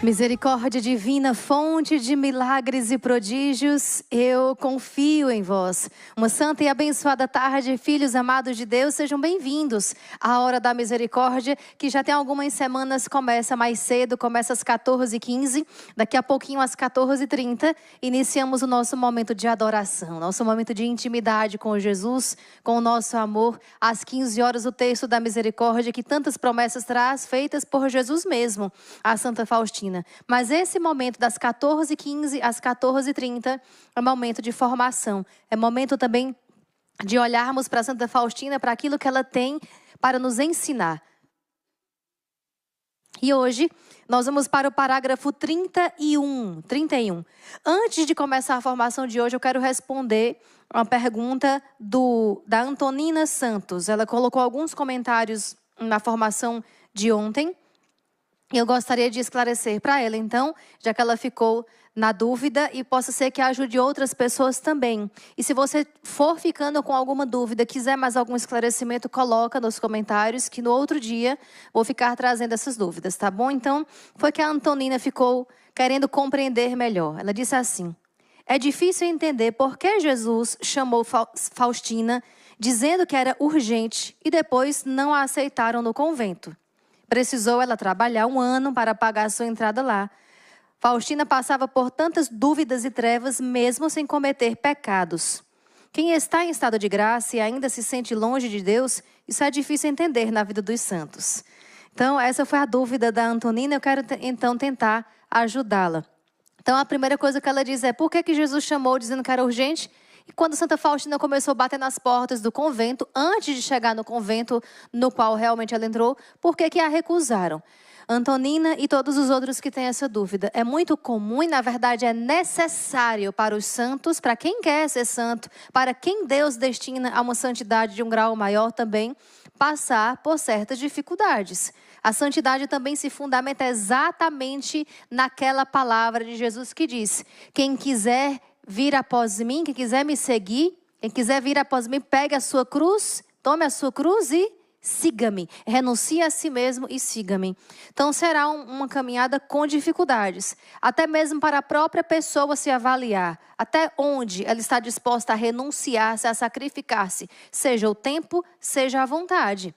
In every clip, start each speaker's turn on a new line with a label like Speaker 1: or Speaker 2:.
Speaker 1: Misericórdia divina, fonte de milagres e prodígios, eu confio em vós. Uma santa e abençoada tarde, filhos amados de Deus, sejam bem-vindos à Hora da Misericórdia, que já tem algumas semanas, começa mais cedo, começa às 14h15, daqui a pouquinho às 14h30, iniciamos o nosso momento de adoração, nosso momento de intimidade com Jesus, com o nosso amor. Às 15 horas, o texto da misericórdia, que tantas promessas traz, feitas por Jesus mesmo, a Santa Faustina. Mas esse momento das 14h15 às 14h30 é momento de formação. É momento também de olharmos para Santa Faustina, para aquilo que ela tem para nos ensinar. E hoje nós vamos para o parágrafo 31. Antes de começar a formação de hoje, eu quero responder uma pergunta da Antonina Santos. Ela colocou alguns comentários na formação de ontem. Eu gostaria de esclarecer para ela, então, já que ela ficou na dúvida, e possa ser que ajude outras pessoas também. E se você for ficando com alguma dúvida, quiser mais algum esclarecimento, coloca nos comentários, que no outro dia vou ficar trazendo essas dúvidas, tá bom? Então, foi que a Antonina ficou querendo compreender melhor. Ela disse assim: é difícil entender por que Jesus chamou Faustina, dizendo que era urgente, e depois não a aceitaram no convento. Precisou ela trabalhar 1 ano para pagar a sua entrada lá. Faustina passava por tantas dúvidas e trevas, mesmo sem cometer pecados. Quem está em estado de graça e ainda se sente longe de Deus, isso é difícil entender na vida dos santos. Então, essa foi a dúvida da Antonina. Eu quero, então, tentar ajudá-la. Então, a primeira coisa que ela diz é: por que Jesus chamou dizendo que era urgente? E quando Santa Faustina começou a bater nas portas do convento, antes de chegar no convento no qual realmente ela entrou, por que a recusaram? Antonina e todos os outros que têm essa dúvida. É muito comum e, na verdade, é necessário para os santos, para quem quer ser santo, para quem Deus destina a uma santidade de um grau maior também, passar por certas dificuldades. A santidade também se fundamenta exatamente naquela palavra de Jesus que diz: quem quiser vir após mim, quem quiser me seguir, quem quiser vir após mim, pegue a sua cruz, tome a sua cruz e siga-me. Renuncie a si mesmo e siga-me. Então será uma caminhada com dificuldades, até mesmo para a própria pessoa se avaliar, até onde ela está disposta a renunciar-se, a sacrificar-se, seja o tempo, seja a vontade.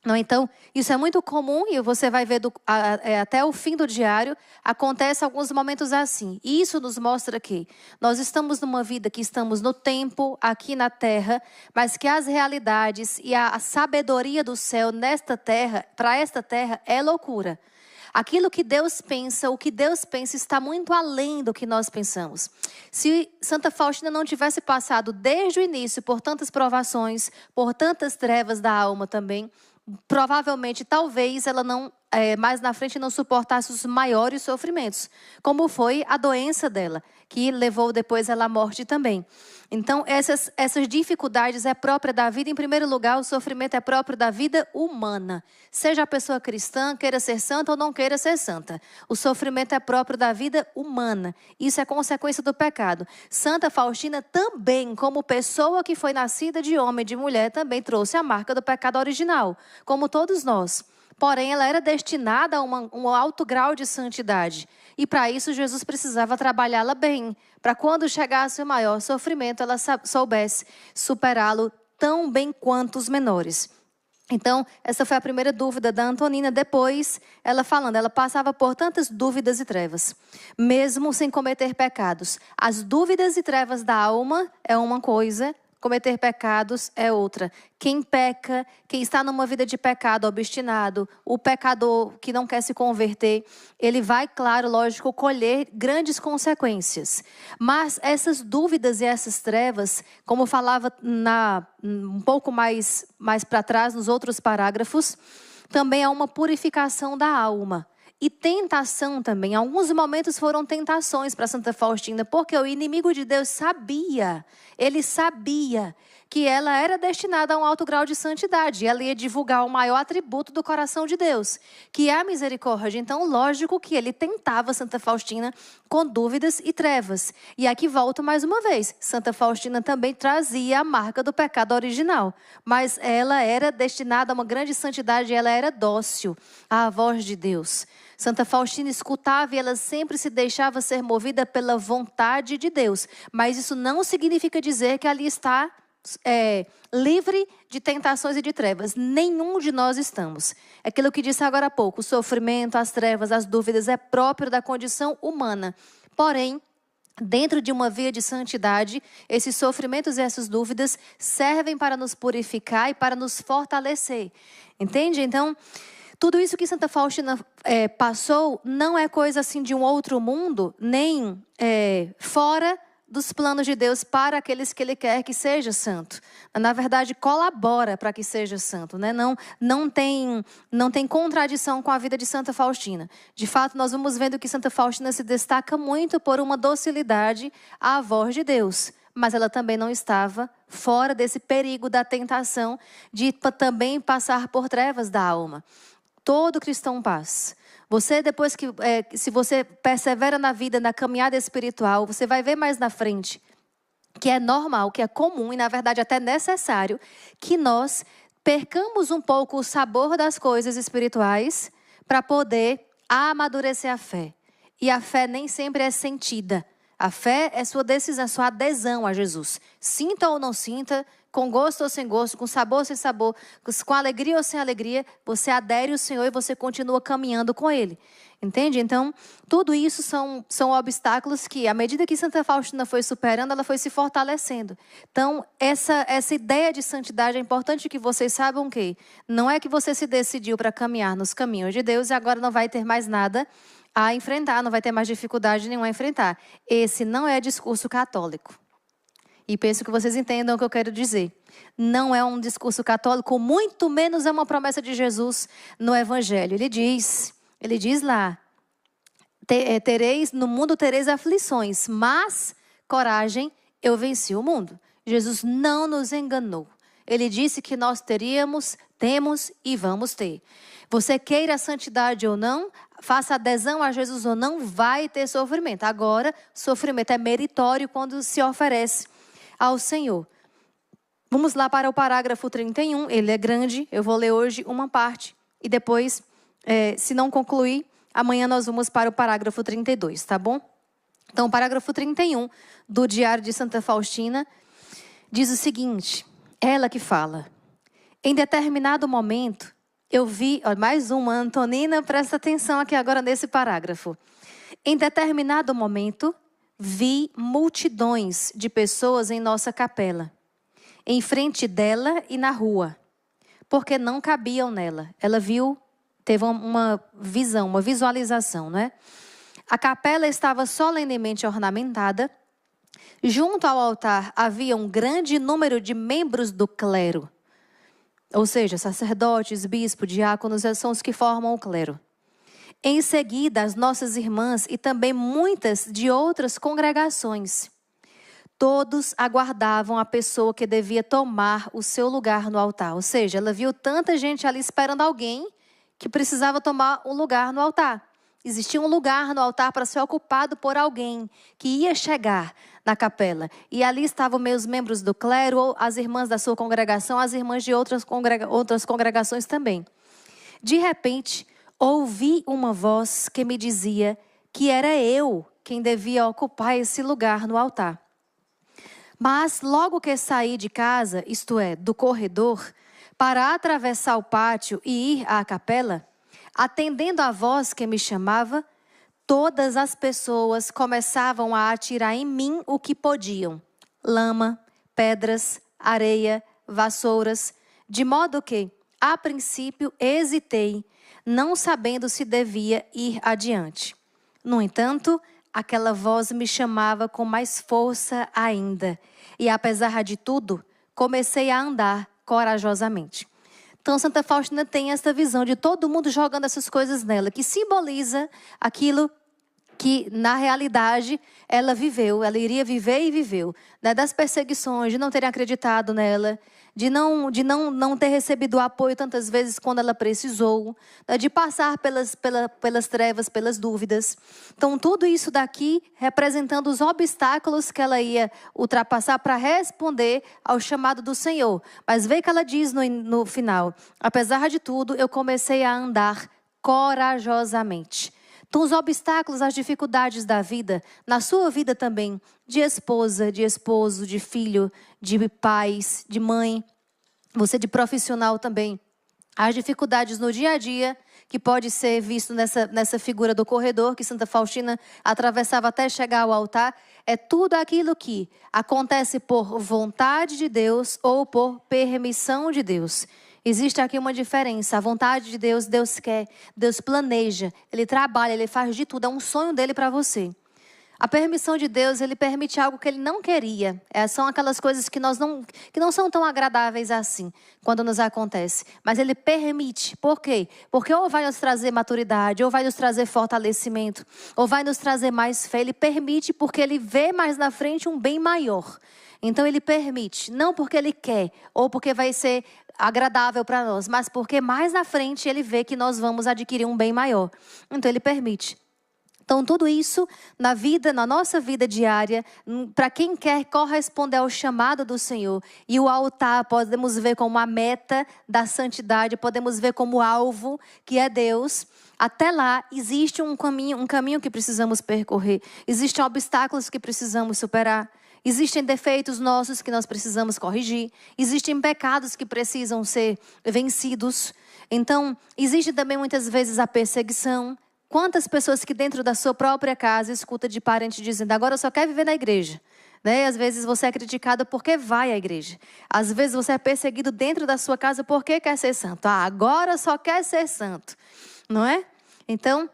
Speaker 1: Não, então, isso é muito comum e você vai ver até o fim do diário, acontece alguns momentos assim. E isso nos mostra que nós estamos numa vida que estamos no tempo, aqui na terra, mas que as realidades e a sabedoria do céu nesta terra, para esta terra, é loucura. Aquilo que Deus pensa, o que Deus pensa está muito além do que nós pensamos. Se Santa Faustina não tivesse passado desde o início por tantas provações, por tantas trevas da alma também, provavelmente, talvez, ela não, mais na frente não suportasse os maiores sofrimentos, como foi a doença dela, que levou depois ela à morte também. Então, essas dificuldades é própria da vida. Em primeiro lugar, o sofrimento é próprio da vida humana. Seja a pessoa cristã, queira ser santa ou não queira ser santa. O sofrimento é próprio da vida humana. Isso é consequência do pecado. Santa Faustina também, como pessoa que foi nascida de homem e de mulher, também trouxe a marca do pecado original, como todos nós. Porém, ela era destinada a um alto grau de santidade. E para isso, Jesus precisava trabalhá-la bem, para quando chegasse o maior sofrimento, ela soubesse superá-lo tão bem quanto os menores. Então, essa foi a primeira dúvida da Antonina. Depois, ela falando, ela passava por tantas dúvidas e trevas, mesmo sem cometer pecados. As dúvidas e trevas da alma é uma coisa, cometer pecados é outra. Quem peca, quem está numa vida de pecado obstinado, o pecador que não quer se converter, ele vai, claro, lógico, colher grandes consequências. Mas essas dúvidas e essas trevas, como falava um pouco mais para trás, nos outros parágrafos, também é uma purificação da alma. E tentação também. Em alguns momentos foram tentações para Santa Faustina, porque o inimigo de Deus sabia, ele sabia que ela era destinada a um alto grau de santidade. Ela ia divulgar o maior atributo do coração de Deus, que é a misericórdia. Então, lógico que ele tentava Santa Faustina com dúvidas e trevas. E aqui volto mais uma vez. Santa Faustina também trazia a marca do pecado original, mas ela era destinada a uma grande santidade, ela era dócil à voz de Deus. Santa Faustina escutava e ela sempre se deixava ser movida pela vontade de Deus. Mas isso não significa dizer que ali está livre de tentações e de trevas. Nenhum de nós estamos. Aquilo que disse agora há pouco, o sofrimento, as trevas, as dúvidas é próprio da condição humana. Porém, dentro de uma via de santidade, esses sofrimentos e essas dúvidas servem para nos purificar e para nos fortalecer. Entende? Então, tudo isso que Santa Faustina passou não é coisa assim de um outro mundo, nem fora dos planos de Deus para aqueles que Ele quer que seja santo. Na verdade, colabora para que seja santo, né? Não tem contradição com a vida de Santa Faustina. De fato, nós vamos vendo que Santa Faustina se destaca muito por uma docilidade à voz de Deus. Mas ela também não estava fora desse perigo da tentação de também passar por trevas da alma. Todo cristão passa. Você, depois que, se você persevera na vida, na caminhada espiritual, você vai ver mais na frente que é normal, que é comum e, na verdade, até necessário que nós percamos um pouco o sabor das coisas espirituais para poder amadurecer a fé. E a fé nem sempre é sentida. A fé é sua decisão, sua adesão a Jesus. Sinta ou não sinta, com gosto ou sem gosto, com sabor ou sem sabor, com alegria ou sem alegria, você adere ao Senhor e você continua caminhando com Ele. Entende? Então, tudo isso são obstáculos que, à medida que Santa Faustina foi superando, ela foi se fortalecendo. Então, essa ideia de santidade é importante que vocês saibam que não é que você se decidiu para caminhar nos caminhos de Deus e agora não vai ter mais nada a enfrentar, não vai ter mais dificuldade nenhuma a enfrentar. Esse não é discurso católico. E penso que vocês entendam o que eu quero dizer. Não é um discurso católico, muito menos é uma promessa de Jesus no Evangelho. Ele diz lá, no mundo tereis aflições, mas coragem, eu venci o mundo. Jesus não nos enganou. Ele disse que nós temos e vamos ter. Você queira a santidade ou não, faça adesão a Jesus ou não, vai ter sofrimento. Agora, sofrimento é meritório quando se oferece ao Senhor. Vamos lá para o parágrafo 31, ele é grande, eu vou ler hoje uma parte e depois, se não concluir, amanhã nós vamos para o parágrafo 32, tá bom? Então, o parágrafo 31 do Diário de Santa Faustina diz o seguinte, ela que fala: em determinado momento, eu vi, mais uma, Antonina, presta atenção aqui agora nesse parágrafo. Em determinado momento, vi multidões de pessoas em nossa capela, em frente dela e na rua, porque não cabiam nela. Ela teve uma visão, uma visualização, não é? A capela estava solenemente ornamentada. Junto ao altar havia um grande número de membros do clero, ou seja, sacerdotes, bispos, diáconos, são os que formam o clero. Em seguida, as nossas irmãs e também muitas de outras congregações. Todos aguardavam a pessoa que devia tomar o seu lugar no altar. Ou seja, ela viu tanta gente ali esperando alguém que precisava tomar um lugar no altar. Existia um lugar no altar para ser ocupado por alguém que ia chegar na capela. E ali estavam meus membros do clero, ou as irmãs da sua congregação, as irmãs de outras congregações também. De repente, ouvi uma voz que me dizia que era eu quem devia ocupar esse lugar no altar. Mas logo que saí de casa, isto é, do corredor, para atravessar o pátio e ir à capela, atendendo à voz que me chamava, todas as pessoas começavam a atirar em mim o que podiam: lama, pedras, areia, vassouras, de modo que, a princípio, hesitei, não sabendo se devia ir adiante. No entanto, aquela voz me chamava com mais força ainda, e apesar de tudo, comecei a andar corajosamente. Então, Santa Faustina tem essa visão de todo mundo jogando essas coisas nela, que simboliza aquilo que na realidade ela viveu, ela iria viver e viveu, né? Das perseguições, de não terem acreditado nela, de não ter recebido o apoio tantas vezes quando ela precisou, né? De passar pelas trevas, pelas dúvidas. Então tudo isso daqui representando os obstáculos que ela ia ultrapassar para responder ao chamado do Senhor. Mas veja que ela diz no final: apesar de tudo, eu comecei a andar corajosamente. Então, os obstáculos, as dificuldades da vida, na sua vida também, de esposa, de esposo, de filho, de pais, de mãe, você de profissional também. As dificuldades no dia a dia, que pode ser visto nessa figura do corredor, que Santa Faustina atravessava até chegar ao altar, é tudo aquilo que acontece por vontade de Deus ou por permissão de Deus. Existe aqui uma diferença. A vontade de Deus, Deus quer, Deus planeja, Ele trabalha, Ele faz de tudo. É um sonho dele para você. A permissão de Deus, Ele permite algo que Ele não queria. São aquelas coisas que não são tão agradáveis assim, quando nos acontece. Mas Ele permite. Por quê? Porque ou vai nos trazer maturidade, ou vai nos trazer fortalecimento, ou vai nos trazer mais fé. Ele permite porque Ele vê mais na frente um bem maior. Então Ele permite, não porque Ele quer, ou porque vai ser agradável para nós, mas porque mais na frente Ele vê que nós vamos adquirir um bem maior. Então Ele permite. Então, tudo isso na nossa vida diária, para quem quer corresponder ao chamado do Senhor. E o altar podemos ver como a meta da santidade, podemos ver como alvo, que é Deus. Até lá, existe um caminho que precisamos percorrer. Existem obstáculos que precisamos superar. Existem defeitos nossos que nós precisamos corrigir. Existem pecados que precisam ser vencidos. Então, existe também muitas vezes a perseguição. Quantas pessoas que dentro da sua própria casa escuta de parente dizendo: agora eu só quero viver na igreja. Né? Às vezes você é criticado porque vai à igreja. Às vezes você é perseguido dentro da sua casa porque quer ser santo. Agora só quer ser santo. Não é? Então,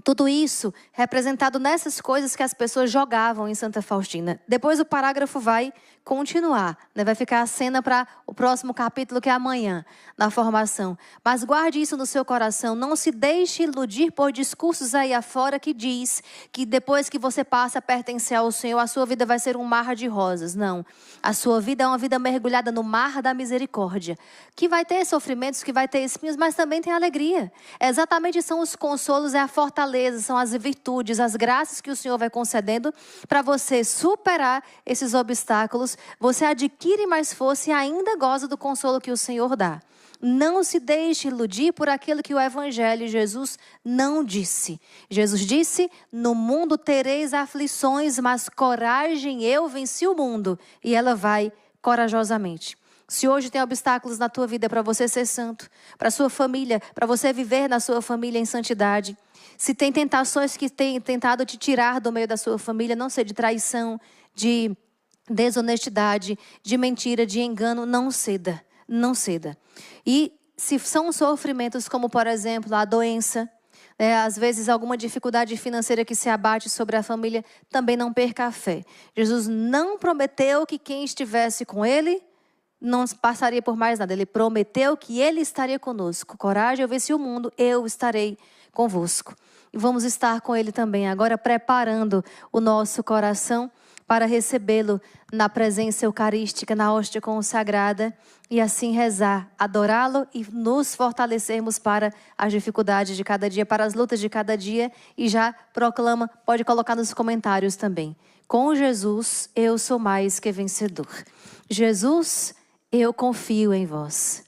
Speaker 1: tudo isso representado nessas coisas que as pessoas jogavam em Santa Faustina. Depois o parágrafo vai continuar, né? Vai ficar a cena para o próximo capítulo, que é amanhã, na formação. Mas guarde isso no seu coração. Não se deixe iludir por discursos aí afora que diz que depois que você passa a pertencer ao Senhor, a sua vida vai ser um mar de rosas. Não. A sua vida é uma vida mergulhada no mar da misericórdia, que vai ter sofrimentos, que vai ter espinhos, mas também tem alegria. Exatamente, são os consolos, é a fortaleza, são as virtudes, as graças que o Senhor vai concedendo para você superar esses obstáculos. Você adquire mais força e ainda goza do consolo que o Senhor dá. Não se deixe iludir por aquilo que o Evangelho Jesus não disse. Jesus disse: no mundo tereis aflições, mas coragem, eu venci o mundo. E ela vai corajosamente. Se hoje tem obstáculos na tua vida para você ser santo, para a sua família, para você viver na sua família em santidade. Se tem tentações que têm tentado te tirar do meio da sua família, não sei, de traição, de desonestidade, de mentira, de engano, não ceda, não ceda. E se são sofrimentos como, por exemplo, a doença, às vezes alguma dificuldade financeira que se abate sobre a família, também não perca a fé. Jesus não prometeu que quem estivesse com Ele não passaria por mais nada. Ele prometeu que Ele estaria conosco. Coragem, eu venci o mundo, eu estarei convosco. E vamos estar com Ele também, agora preparando o nosso coração para recebê-lo na presença eucarística, na hóstia consagrada, e assim rezar, adorá-lo e nos fortalecermos para as dificuldades de cada dia, para as lutas de cada dia. E já proclama, pode colocar nos comentários também: com Jesus eu sou mais que vencedor. Jesus, eu confio em vós.